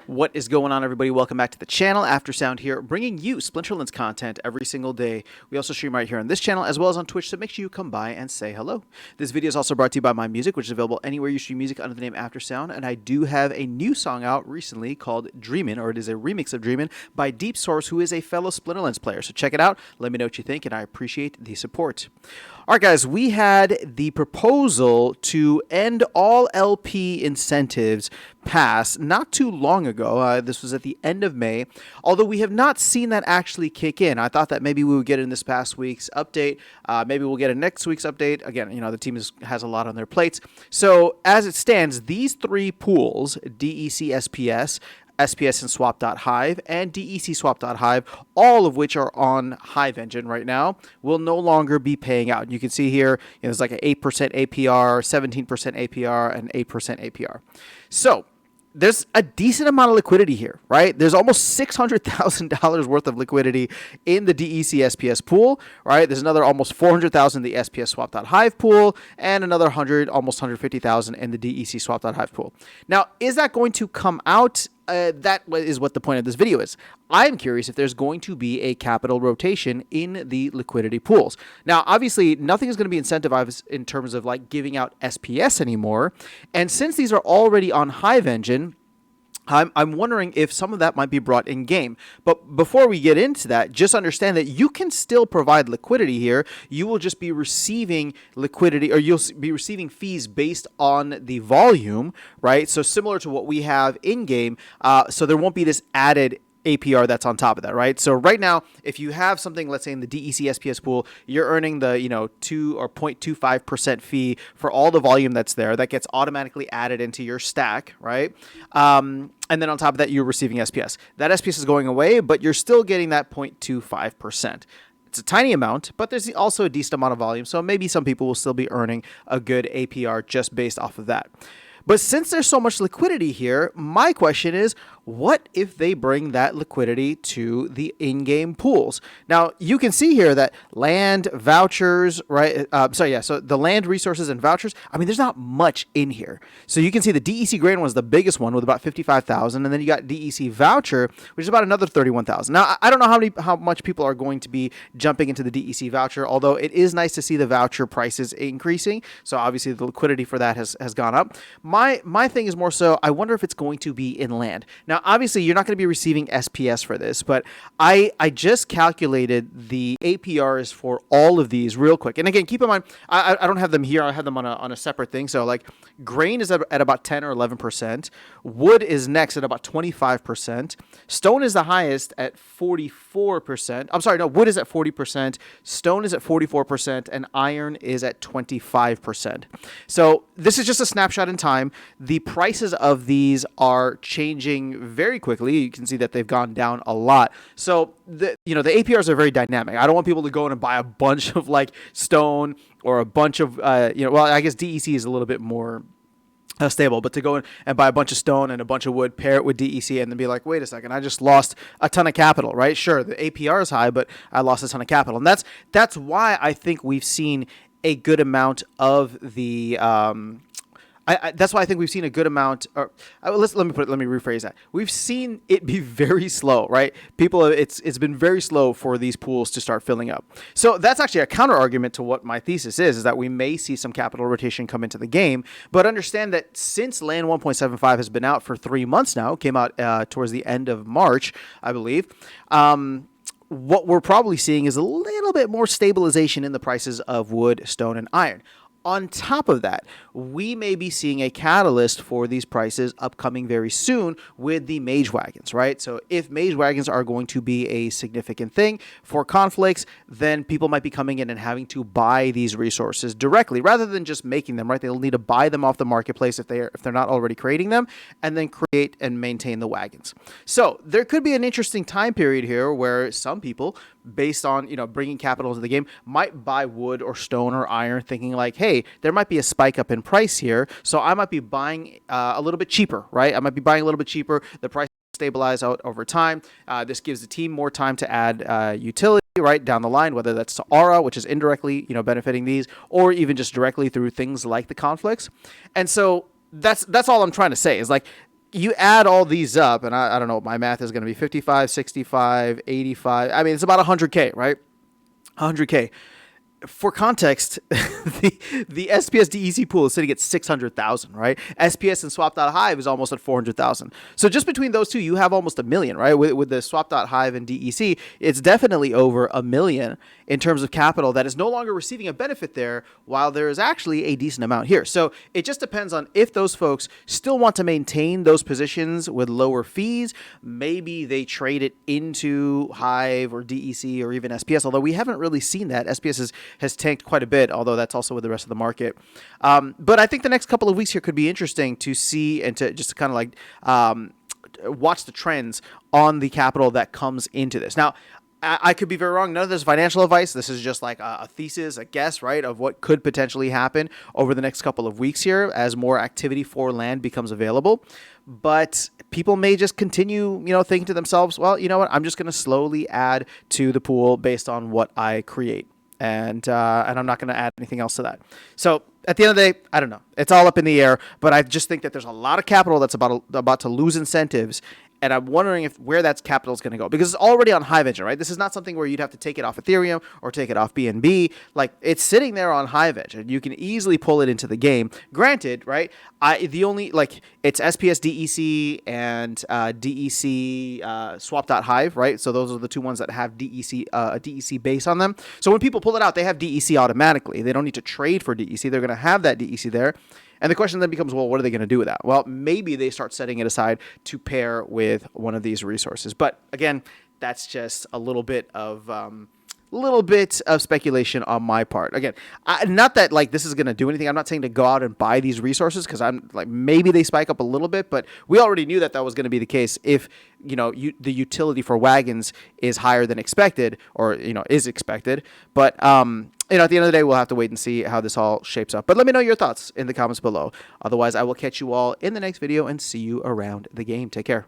What is going on, everybody? Welcome back to the channel. Aftersound here, bringing you Splinterlands content every single day. We also stream right here on this channel as well as on Twitch, so make sure you come by and say hello. This video is also brought to you by my music, which is available anywhere you stream music under the name Aftersound, and I do have a new song out recently called Dreamin', or it is a remix of Dreamin' by Deep Source, who is a fellow Splinterlands player. So check it out, let me know what you think, and I appreciate the support. All right, guys, we had the proposal to end all LP incentives pass not too long ago. This was at the end of May, although we have not seen that actually kick in. I thought that maybe we would get it in this past week's update. Maybe we'll get it next week's update. Again, you know, the team has a lot on their plates. So as it stands, these three pools, DEC SPS, SPS and swap.hive, and DEC swap.hive, all of which are on Hive Engine right now, will no longer be paying out. You can see here, there's like an 8% APR, 17% APR, and 8% APR. So there's a decent amount of liquidity here, right? There's almost $600,000 worth of liquidity in the DEC SPS pool, right? There's another almost $400,000 in the SPS swap.hive pool, and another almost $150,000 in the DEC swap.hive pool. Now, is that going to come out? That is what the point of this video is. I'm curious if there's going to be a capital rotation in the liquidity pools. Now, obviously, nothing is going to be incentivized in terms of like giving out SPS anymore. And since these are already on Hive Engine, I'm wondering if some of that might be brought in game. But before we get into that, just understand that you can still provide liquidity here. You will just be receiving liquidity, or you'll be receiving fees based on the volume, right? So similar to what we have in game. So there won't be this added APR that's on top of that, right? So right now, if you have something, let's say in the DEC SPS pool, you're earning the 2 or 0.25% fee for all the volume that's there. That gets automatically added into your stack, right? And then on top of that, you're receiving SPS. That SPS is going away, but you're still getting that 0.25%. It's a tiny amount, but there's also a decent amount of volume, so maybe some people will still be earning a good APR just based off of that. But since there's so much liquidity here, my question is, what if they bring that liquidity to the in-game pools? Now, you can see here that land, vouchers, right? So the land, resources, and vouchers, I mean, there's not much in here. So you can see the DEC Grand one is the biggest one with about 55,000, and then you got DEC Voucher, which is about another 31,000. Now, I don't know how much people are going to be jumping into the DEC Voucher, although it is nice to see the voucher prices increasing. So obviously the liquidity for that has gone up. My thing is more so, I wonder if it's going to be in land. Now, obviously, you're not going to be receiving SPS for this, but I just calculated the APRs for all of these real quick. And again, keep in mind, I don't have them here. I have them on a separate thing. So like grain is at about 10 or 11%. Wood is next at about 25%. Stone is the highest at 44%. I'm sorry, no, wood is at 40%. Stone is at 44%, and iron is at 25%. So this is just a snapshot in time. The prices of these are changing very quickly. You can see that they've gone down a lot. So the APRs are very dynamic. I don't want people to go in and buy a bunch of like stone or a bunch of well, I guess DEC is a little bit more stable, but to go in and buy a bunch of stone and a bunch of wood, pair it with DEC, and then be like, wait a second, I just lost a ton of capital, right? Sure, the APR is high, but I lost a ton of capital, and that's why I think we've seen a good amount of the that's why I think we've seen a good amount. Let me rephrase that. We've seen it be very slow, right? It's been very slow for these pools to start filling up. So that's actually a counter argument to what my thesis is that we may see some capital rotation come into the game. But understand that since Land 1.75 has been out for 3 months now, came out towards the end of March, I believe. What we're probably seeing is a little bit more stabilization in the prices of wood, stone, and iron. On top of that, we may be seeing a catalyst for these prices upcoming very soon with the mage wagons, right? So if mage wagons are going to be a significant thing for conflicts, then people might be coming in and having to buy these resources directly rather than just making them, right? They'll need to buy them off the marketplace if they're not already creating them, and then create and maintain the wagons. So there could be an interesting time period here where some people, based on bringing capital into the game, might buy wood or stone or iron, thinking like, hey, there might be a spike up in price here, so I might be buying a little bit cheaper, right? I might be buying a little bit cheaper. The price will stabilize out over time. This gives the team more time to add utility right down the line, whether that's to aura, which is indirectly benefiting these, or even just directly through things like the conflicts. And so that's all I'm trying to say is like, you add all these up, and I don't know what my math is going to be, 55, 65, 85. I mean, it's about 100K, right? 100K. For context, the SPS DEC pool is sitting at 600,000, right? SPS and Swap.hive is almost at 400,000. So just between those two, you have almost a million, right? With the Swap.hive and DEC, it's definitely over a million in terms of capital that is no longer receiving a benefit there, while there is actually a decent amount here. So it just depends on if those folks still want to maintain those positions with lower fees. Maybe they trade it into Hive or DEC or even SPS, although we haven't really seen that. SPS has tanked quite a bit, although that's also with the rest of the market. But I think the next couple of weeks here could be interesting to see and to just kind of like watch the trends on the capital that comes into this. Now, I could be very wrong. None of this is financial advice. This is just like a thesis, a guess, right, of what could potentially happen over the next couple of weeks here as more activity for land becomes available. But people may just continue, thinking to themselves, well, you know what, I'm just going to slowly add to the pool based on what I create. And I'm not going to add anything else to that. So at the end of the day, I don't know. It's all up in the air. But I just think that there's a lot of capital that's about to lose incentives. And I'm wondering where that capital is going to go, because it's already on Hive Engine, right? This is not something where you'd have to take it off Ethereum or take it off BNB. Like, it's sitting there on Hive Engine, and you can easily pull it into the game. Granted, right? It's SPS DEC and DEC Swap.hive, right? So those are the two ones that have DEC a DEC base on them. So when people pull it out, they have DEC automatically. They don't need to trade for DEC. They're going to have that DEC there. And the question then becomes, well, what are they going to do with that? Well, maybe they start setting it aside to pair with one of these resources. But again, that's just a little bit of speculation on my part. Again, not that like this is going to do anything. I'm not saying to go out and buy these resources, because I'm like, maybe they spike up a little bit, but we already knew that was going to be the case if the utility for wagons is higher than expected, or is expected. But at the end of the day, we'll have to wait and see how this all shapes up. But let me know your thoughts in the comments below. Otherwise, I will catch you all in the next video and see you around the game. Take care.